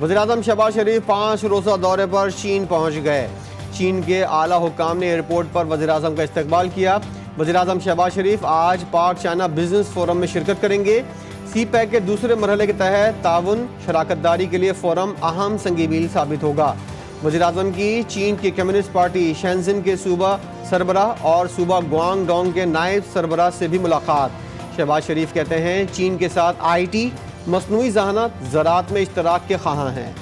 वज़ीर-ए-आज़म शहबाज शरीफ 5 रोज़ा दौरे पर चीन पहुँच गए। चीन के आला हुक्काम ने एयरपोर्ट पर वज़ीर-ए-आज़म का इस्तकबाल किया। वज़ीर-ए-आज़म शहबाज शरीफ आज पाक चाइना बिजनेस फोरम में शिरकत करेंगे। सी पैक के दूसरे मरहले के तहत ताउन शराकतदारी के लिए फोरम अहम संगी मील साबित होगा। वज़ीर-ए-आज़म की चीन की कम्युनिस्ट पार्टी शेंज़न के सूबा सरबराह और सूबा गुआंगडोंग के नायब सरबराह से भी मुलाकात। शहबाज शरीफ कहते हैं चीन के साथ IT, मसनूई ज़हानत, ज़राअत में इश्तराक के ख़्वाह हैं।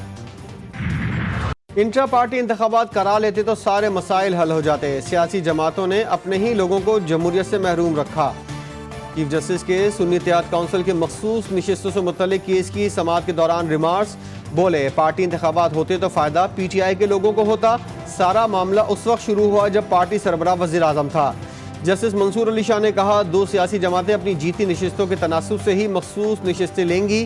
इंट्रा पार्टी इंतखाबात करा लेते तो सारे मसाइल हल हो जाते। सियासी जमातों ने अपने ही लोगों को जमहूरियत से महरूम रखा। चीफ जस्टिस के सुन्नी इत्तेहाद काउंसिल के मखसूस नशिस्तों से मुतल्लिक केस की समाअत के दौरान रिमार्क्स बोले, पार्टी इंतखाबात होते तो फ़ायदा PTI के लोगों को होता। सारा मामला उस वक्त शुरू हुआ जब पार्टी सरबराह वज़ीर-ए-आज़म था। जस्टिस मंसूर अली शाह ने कहा, 2 सियासी जमातें अपनी जीती नशिस्तों के तनासुब से ही मखसूस नशिस्तें लेंगी।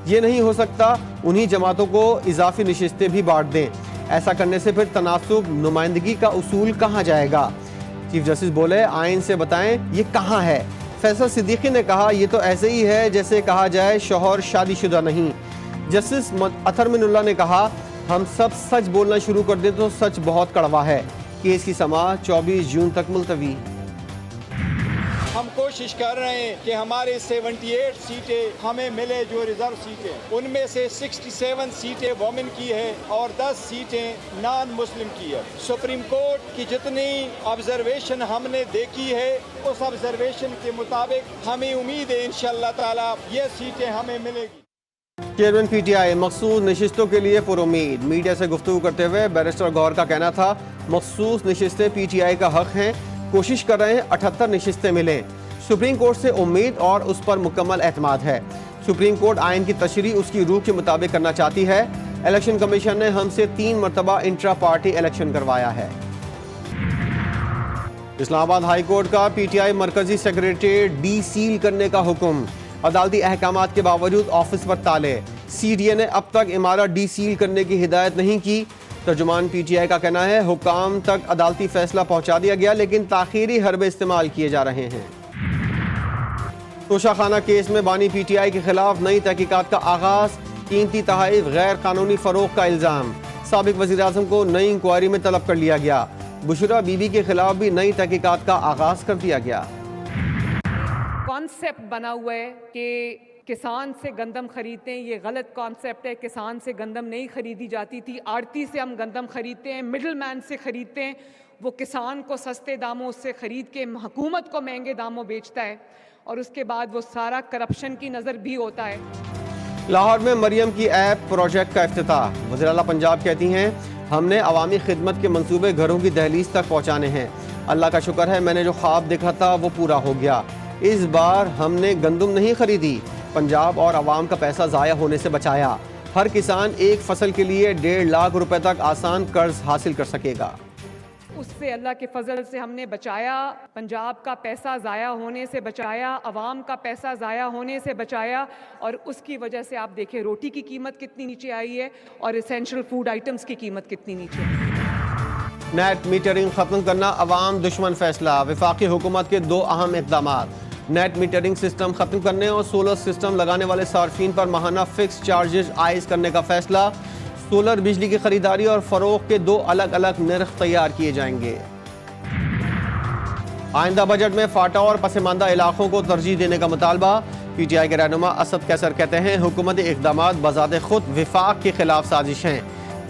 ये नहीं हो सकता उन्हीं जमातों को इजाफी नशिस्तें भी बांट दें। ऐसा करने से फिर तनासुब नुमाइंदगी का उसूल कहाँ जाएगा। चीफ जस्टिस बोले, आइन से बताएं ये कहाँ है। फैसल सिद्दीकी ने कहा, ये तो ऐसे ही है जैसे कहा जाए शौहर शादीशुदा नहीं। जस्टिस अतहर मिनुल्लाह ने कहा, हम सब सच बोलना शुरू कर दें तो सच बहुत कड़वा है। केस की समाअत 24 जून तक मुलतवी। हम कोशिश कर रहे हैं कि हमारे 78 सीटें हमें मिले जो रिजर्व सीटें, उनमें से 67 सीटें वोमेन की है और 10 सीटें नॉन मुस्लिम की है। सुप्रीम कोर्ट की जितनी ऑब्जर्वेशन हमने देखी है उस ऑब्जर्वेशन के मुताबिक हमें उम्मीद है इंशाअल्लाह ताला ये सीटें हमें मिलेगी। चेयरमैन PTI मखसूस नशिस्तों के लिए पुरुमीद। मीडिया से गुफ्तगू करते हुए बैरिस्टर गौहर का कहना था, मखसूस नशिस्तें PTI का हक हैं। कोशिश कर रहे हैं 78 नशिस्तें मिलें। सुप्रीम कोर्ट से उम्मीद और उस पर मुकम्मल एतमाद है। सुप्रीम कोर्ट आइन की तशरीह उसकी रूह के मुताबिक करना चाहती है। इलेक्शन कमीशन ने हमसे 3 मरतबा इंट्रा पार्टी इलेक्शन करवाया है। इस्लामाबाद हाई कोर्ट का PTI मरकजी सेक्रेटेरिएट डीसील करने का हुक्म। अदालती अहकामात के बावजूद ऑफिस पर ताले। CDA ने अब तक इमारत डीसील करने की हिदायत नहीं की। तर्जुमान PTI का कहना है, हुकाम तक अदालती फैसला पहुंचा दिया गया लेकिन ताखीरी हरबे इस्तेमाल किए जा रहे हैं। तोशाखाना केस में बानी PTI के खिलाफ नई तहकीकात का आगाज। कीमती तहाइफ गैर कानूनी फरोख्त का इल्जाम। साबिक वज़ीर-ए-आज़म को नई इंक्वायरी में तलब कर लिया गया। बुशरा बीबी के खिलाफ भी नई तहकीकात का आगाज कर दिया गया। कॉन्सेप्ट बना हुआ है कि किसान से गंदम खरीदते हैं, ये गलत कॉन्सेप्ट है। किसान से गंदम नहीं खरीदी जाती थी, आड़ती से हम गंदम खरीदते हैं, मिडिल मैन से खरीदते हैं। वो किसान को सस्ते दामों से खरीद के हुकूमत को महंगे दामों बेचता है और उसके बाद वो सारा करप्शन की नज़र भी होता है। लाहौर में मरियम की ऐप प्रोजेक्ट का इफ्तिताह। वज़ीर आला पंजाब कहती हैं, हमने अवामी खिदमत के मंसूबे घरों की दहलीज तक पहुँचाने हैं। अल्लाह का शुक्र है मैंने जो ख्वाब देखा था वो पूरा हो गया। इस बार हमने गंदम नहीं खरीदी, पंजाब और आवाम का पैसा ज़ाया होने से बचाया। हर किसान एक फसल के लिए 1.5 लाख रुपए तक आसान कर्ज हासिल कर सकेगा। उससे अल्लाह के फजल से हमने बचाया, पंजाब का पैसा ज़ाया होने से बचाया, अवाम का पैसा ज़ाया होने से बचाया और उसकी वजह से आप देखें रोटी की कीमत कितनी नीचे आई है और एसेंशियल फूड आइटम्स की कीमत कितनी नीचे है। नेट मीटरिंग ख़त्म करना अवाम दुश्मन फैसला। वफाकी हुकूमत के 2 अहम इक़दामात। नेट मीटरिंग सिस्टम ख़त्म करने और सोलर सिस्टम लगाने वाले सार्फिन पर माहाना फिक्स चार्जेस आयज़ करने का फैसला। सोलर बिजली की खरीदारी और फ़रोग़ के 2 अलग अलग निर्ख तैयार किए जाएंगे। आइंदा बजट में फाटा और पसमानदा इलाकों को तरजीह देने का मुतालबा। PTI के रहनुमा असद कैसर कहते हैं, हुकूमती इक़दामात बज़ाते खुद विफाक के खिलाफ साजिश हैं।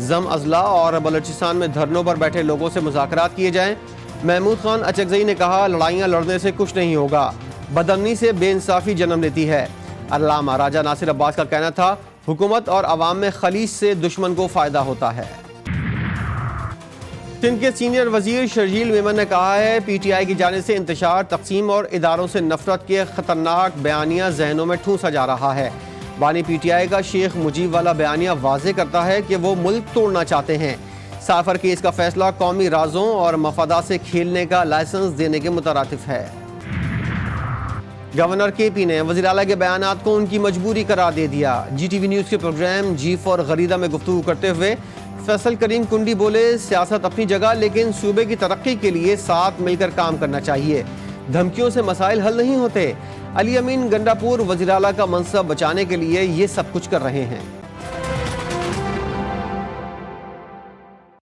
ज़म अजला और बलोचिस्तान में धरनों पर बैठे लोगों से मुज़ाकरात किए जाएँ। महमूद खान अचकज़ई ने कहा, लड़ाइयाँ लड़ने से कुछ नहीं होगा, बदअमनी से बेइंसाफ़ी जन्म लेती है। अल्लामा राजा नासिर अब्बास का कहना था, हुकूमत और अवाम में खलीज से दुश्मन को फ़ायदा होता है। सिंध के सीनियर वजीर शर्जील मेमन ने कहा है, PTI की जानिब से इंतशार, तकसीम और इदारों से नफरत के ख़तरनाक बयानिया जहनों में ठूंसा जा रहा है। बानी PTI का शेख मुजीब वाला बयानिया वाज़े करता है कि वो मुल्क तोड़ना चाहते हैं। साफर केस का फैसला कौमी राजों और मफादात से खेलने का लाइसेंस देने के मुतरातिफ है। गवर्नर KP ने वज़ीर आला के बयानात को उनकी मजबूरी करार दे दिया। GTV न्यूज़ के प्रोग्राम जी फॉर गरीदा में गुफ्तगू करते हुए फैसल करीम कुंडी बोले, सियासत अपनी जगह लेकिन सूबे की तरक्की के लिए साथ मिलकर काम करना चाहिए। धमकियों से मसाइल हल नहीं होते। अली अमीन गंडापुर वज़ीर आला का मनसब बचाने के लिए ये सब कुछ कर रहे हैं।